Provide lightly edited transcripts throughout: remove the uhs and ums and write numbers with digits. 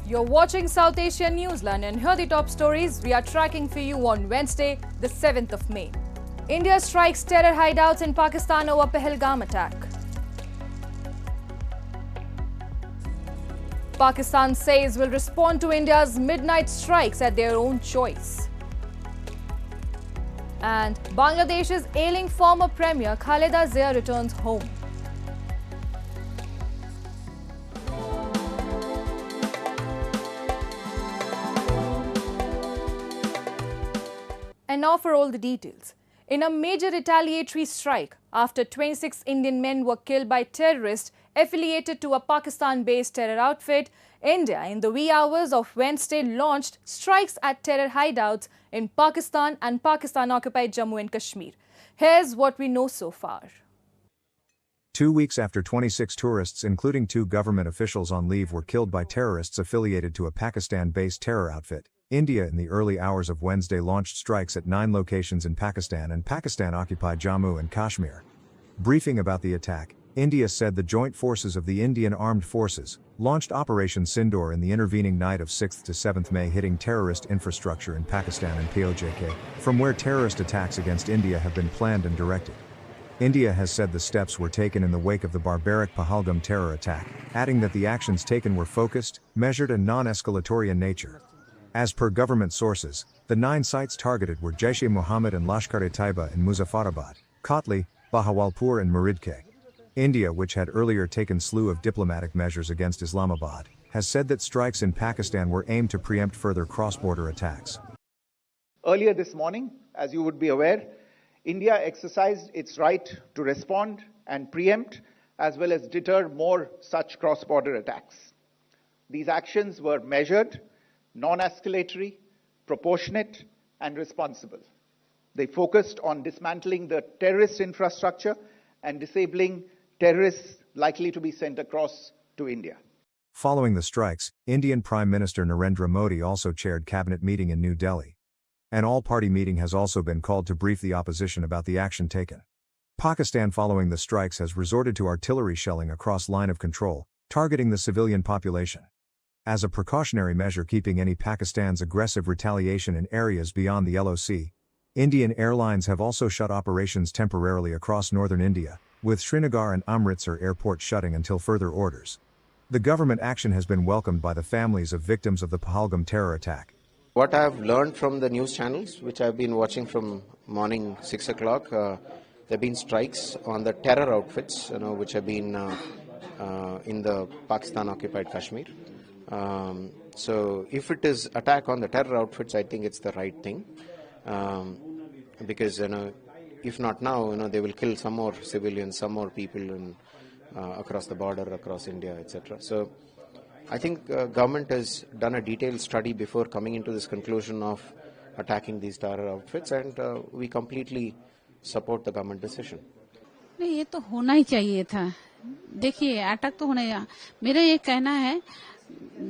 You're watching South Asia Newsline, and here are the top stories we are tracking for you on Wednesday, the 7th of May. India strikes terror hideouts in Pakistan over Pahalgam attack. Pakistan says will respond to India's midnight strikes at their own choice. And Bangladesh's ailing former Premier Khaleda Zia returns home. And now for all the details. In a major retaliatory strike, after 26 Indian men were killed by terrorists affiliated to a Pakistan-based terror outfit, India in the wee hours of Wednesday launched strikes at terror hideouts in Pakistan and Pakistan-occupied Jammu and Kashmir. Here's what we know so far. 2 weeks after 26 tourists, including 2 government officials on leave, were killed by terrorists affiliated to a Pakistan-based terror outfit, India in the early hours of Wednesday launched strikes at 9 locations in Pakistan and Pakistan-occupied Jammu and Kashmir. Briefing about the attack, India said the joint forces of the Indian Armed Forces launched Operation Sindoor in the intervening night of 6th to 7th May, hitting terrorist infrastructure in Pakistan and POJK, from where terrorist attacks against India have been planned and directed. India has said the steps were taken in the wake of the barbaric Pahalgam terror attack, adding that the actions taken were focused, measured and non-escalatory in nature. As per government sources, the 9 sites targeted were Jaish-e-Mohammed and Lashkar-e-Taiba in Muzaffarabad, Kotli, Bahawalpur and Muridke. India, which had earlier taken slew of diplomatic measures against Islamabad, has said that strikes in Pakistan were aimed to preempt further cross-border attacks. Earlier this morning, as you would be aware, India exercised its right to respond and preempt as well as deter more such cross-border attacks. These actions were measured, non-escalatory, proportionate and responsible. They focused on dismantling the terrorist infrastructure and disabling terrorists likely to be sent across to India. Following the strikes, Indian Prime Minister Narendra Modi also chaired cabinet meeting in New Delhi. An all-party meeting has also been called to brief the opposition about the action taken. Pakistan, following the strikes, has resorted to artillery shelling across line of control, targeting the civilian population. As a precautionary measure, keeping any Pakistan's aggressive retaliation in areas beyond the LOC, Indian Airlines have also shut operations temporarily across northern India, with Srinagar and Amritsar airports shutting until further orders. The government action has been welcomed by the families of victims of the Pahalgam terror attack. What I've learned from the news channels, which I've been watching from morning 6 o'clock, there have been strikes on the terror outfits, which have been in the Pakistan-occupied Kashmir. So if it is attack on the terror outfits, I think it's the right thing, because if not now, they will kill some more civilians, some more people across the border, across India, etc. So I think government has done a detailed study before coming into this conclusion of attacking these terror outfits, and we completely support the government decision. नहीं, ये तो होना ही चाहिए था. देखिए, attack तो होना ही. मेरा ये कहना है,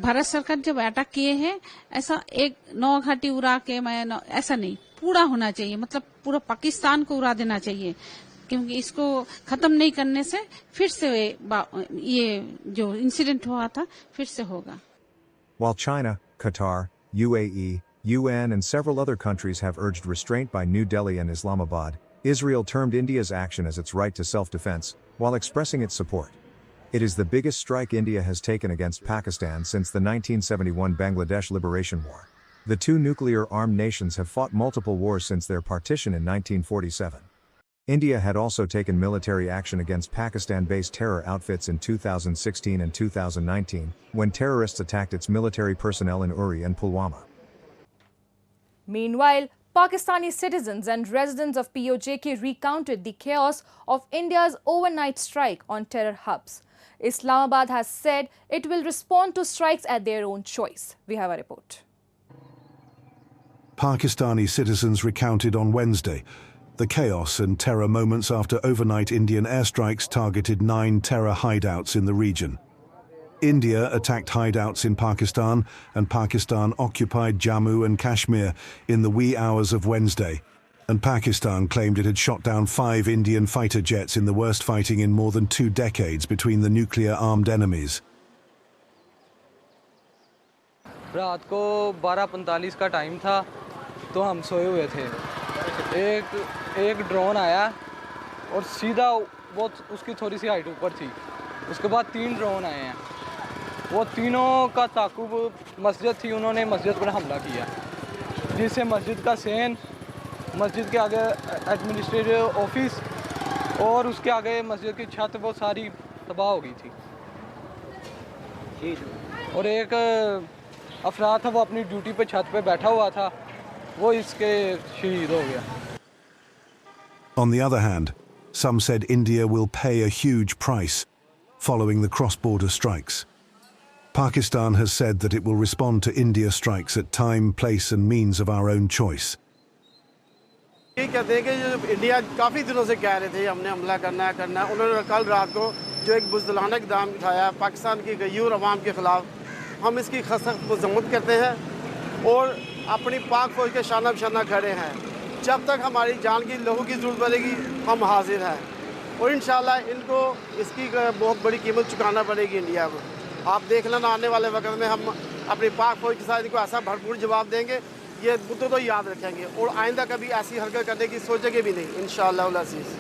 भारत सरकार जब अटैक किए हैं, ऐसा एक 9 घाटी उड़ा के ऐसा नहीं, पूरा होना चाहिए. मतलब पूरा पाकिस्तान को उड़ा देना चाहिए, क्योंकि इसको खत्म नहीं करने से फिर से ये जो इंसिडेंट हुआ था फिर से होगा. While China, Qatar, UAE, UN and several other countries have urged restraint by New Delhi and Islamabad, Israel termed India's action as its right to self-defense, while expressing its support. It is the biggest strike India has taken against Pakistan since the 1971 Bangladesh Liberation War. The 2 nuclear-armed nations have fought multiple wars since their partition in 1947. India had also taken military action against Pakistan-based terror outfits in 2016 and 2019, when terrorists attacked its military personnel in Uri and Pulwama. Meanwhile, Pakistani citizens and residents of POJK recounted the chaos of India's overnight strike on terror hubs. Islamabad has said it will respond to strikes at their own choice. We have a report. Pakistani citizens recounted on Wednesday the chaos and terror moments after overnight Indian airstrikes targeted 9 terror hideouts in the region. India attacked hideouts in Pakistan and Pakistan-occupied Jammu and Kashmir in the wee hours of Wednesday, and Pakistan claimed it had shot down 5 Indian fighter jets in the worst fighting in more than 2 decades between the nuclear-armed enemies. रात को 12:45 का time था, तो हम सोए हुए थे। एक ड्रोन आया और सीधा वो उसकी थोड़ी सी हाइट ऊपर थी। उसके बाद 3 ड्रोन आए हैं, वो तीनों का ताकुब मस्जिद थी, उन्होंने मस्जिद पर हमला किया, जिससे मस्जिद का सेन, मस्जिद के आगे एडमिनिस्ट्रेटिव ऑफिस और उसके आगे मस्जिद की छत वो सारी तबाह हो गई थी। और एक अफराद था, वो अपनी ड्यूटी पे छत पे बैठा हुआ था, वो इसके शहीद हो गया। On the other hand, some said India will pay a huge price following the cross-border strikes. Pakistan has said that it will respond to India strikes at time, place and means of our own choice. ये कहते हैं कि जो India काफ़ी दिनों से कह रहे थे हमने हमला करना है, उन्होंने कल रात को जो एक बुज़दिलाना इक़दाम उठाया पाकिस्तान की गयूर अवाम के ख़िलाफ़, हम इसकी सख्त मज़म्मत करते हैं और अपनी पाक फ़ौज के शाना बशाना खड़े हैं। जब तक हमारी जान की लहू की ज़रूरत पड़ेगी हम हाजिर हैं और इंशाअल्लाह इनको इसकी बहुत बड़ी कीमत चुकाना पड़ेगी इंडिया को। आप देख लेना आने वाले वक्त में हम अपनी पाक फ़ौज के साथ इनको ऐसा भरपूर जवाब देंगे, ये मुद्दों तो याद रखेंगे और आइंदा कभी ऐसी हरकत करने की सोचेंगे भी नहीं, इंशाअल्लाह अज़ीज़।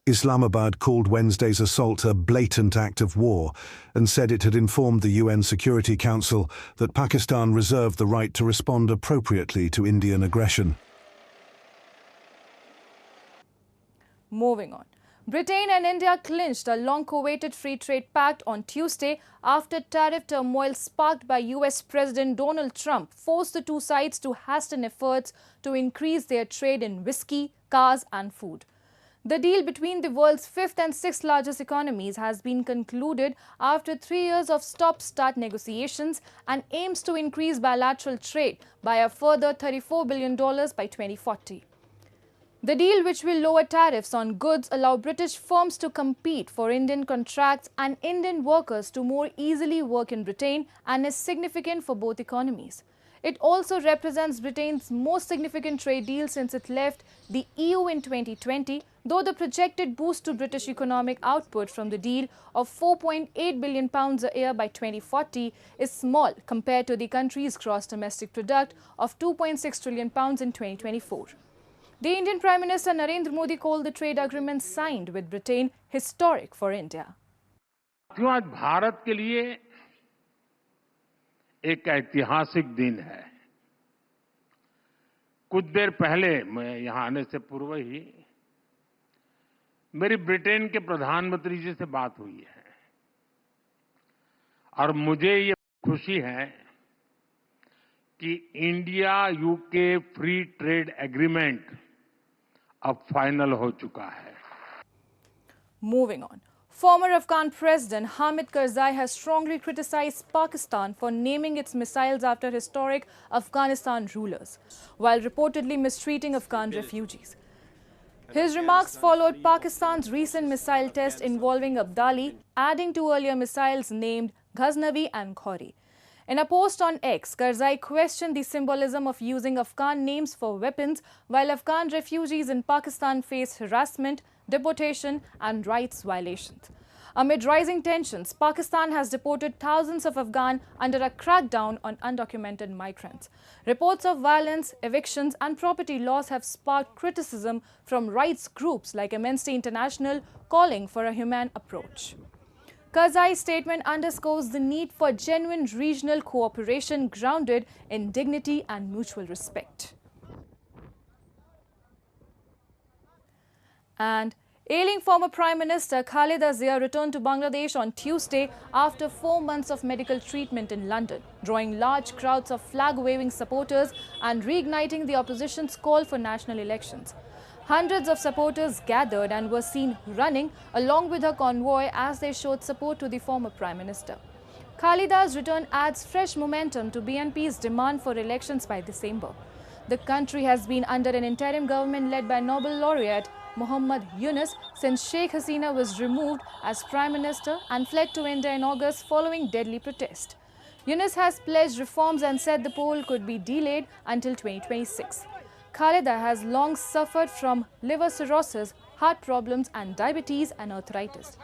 Islamabad called Wednesday's assault a blatant act of war and said it had informed the UN Security Council that Pakistan reserved the right to respond appropriately to Indian aggression. Moving on. Britain and India clinched a long-awaited free trade pact on Tuesday after tariff turmoil sparked by US President Donald Trump forced the two sides to hasten efforts to increase their trade in whiskey, cars and food. The deal between the world's 5th and 6th largest economies has been concluded after 3 years of stop-start negotiations and aims to increase bilateral trade by a further $34 billion by 2040. The deal, which will lower tariffs on goods, allow British firms to compete for Indian contracts and Indian workers to more easily work in Britain and is significant for both economies. It also represents Britain's most significant trade deal since it left the EU in 2020, though the projected boost to British economic output from the deal of £4.8 billion a year by 2040 is small compared to the country's gross domestic product of £2.6 trillion in 2024. The Indian Prime Minister Narendra Modi called the trade agreement signed with Britain historic for India. आज भारत के लिए एक ऐतिहासिक दिन है। कुछ देर पहले, मैं यहां आने से पूर्व ही मेरी ब्रिटेन के प्रधानमंत्री जी से बात हुई है और मुझे ये खुशी है कि India UK free trade agreement अब फाइनल हो चुका है। Moving on. Former Afghan President Hamid Karzai has strongly criticized Pakistan for naming its missiles after historic Afghanistan rulers, while reportedly mistreating Afghan refugees. His remarks followed Pakistan's recent missile test involving Abdali, adding to earlier missiles named Ghaznavi and Khori. In a post on X, Karzai questioned the symbolism of using Afghan names for weapons while Afghan refugees in Pakistan face harassment, deportation and rights violations. Amid rising tensions, Pakistan has deported thousands of Afghans under a crackdown on undocumented migrants. Reports of violence, evictions and property loss have sparked criticism from rights groups like Amnesty International, calling for a humane approach. Karzai's statement underscores the need for genuine regional cooperation grounded in dignity and mutual respect. And ailing former Prime Minister Khaleda Zia returned to Bangladesh on Tuesday after 4 months of medical treatment in London, drawing large crowds of flag-waving supporters and reigniting the opposition's call for national elections. Hundreds of supporters gathered and were seen running along with her convoy as they showed support to the former Prime Minister. Khaleda's return adds fresh momentum to BNP's demand for elections by December. The country has been under an interim government led by Nobel laureate Muhammad Yunus since Sheikh Hasina was removed as Prime Minister and fled to India in August following deadly protest. Yunus has pledged reforms and said the poll could be delayed until 2026. Khaleda has long suffered from liver cirrhosis, heart problems and diabetes and arthritis.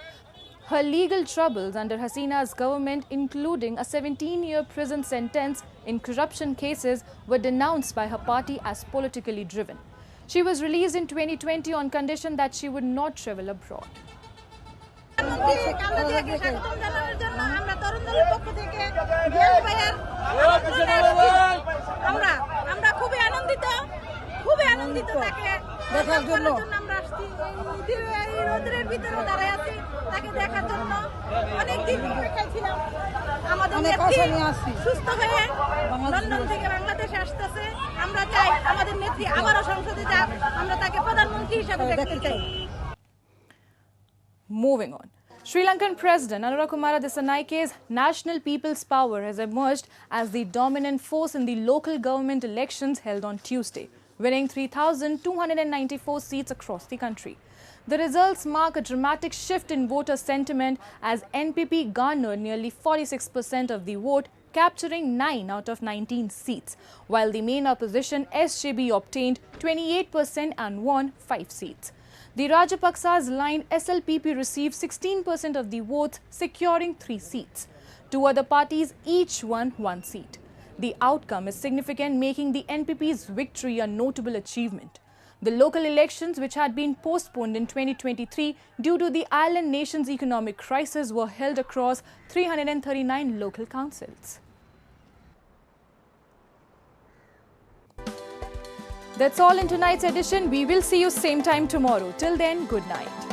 Her legal troubles under Hasina's government, including a 17-year prison sentence in corruption cases, were denounced by her party as politically driven. She was released in 2020 on condition that she would not travel abroad. Moving on. Sri Lankan President Anurakumara Dissanayke's National People's Power has emerged as the dominant force in the local government elections held on Tuesday, winning 3,294 seats across the country. The results mark a dramatic shift in voter sentiment as NPP garnered nearly 46% of the vote, capturing 9 out of 19 seats, while the main opposition SJB obtained 28% and won 5 seats. The Rajapaksa's line SLPP received 16% of the votes, securing 3 seats. 2 other parties each won 1 seat. The outcome is significant, making the NPP's victory a notable achievement. The local elections, which had been postponed in 2023 due to the island nation's economic crisis, were held across 339 local councils. That's all in tonight's edition. We will see you same time tomorrow. Till then, good night.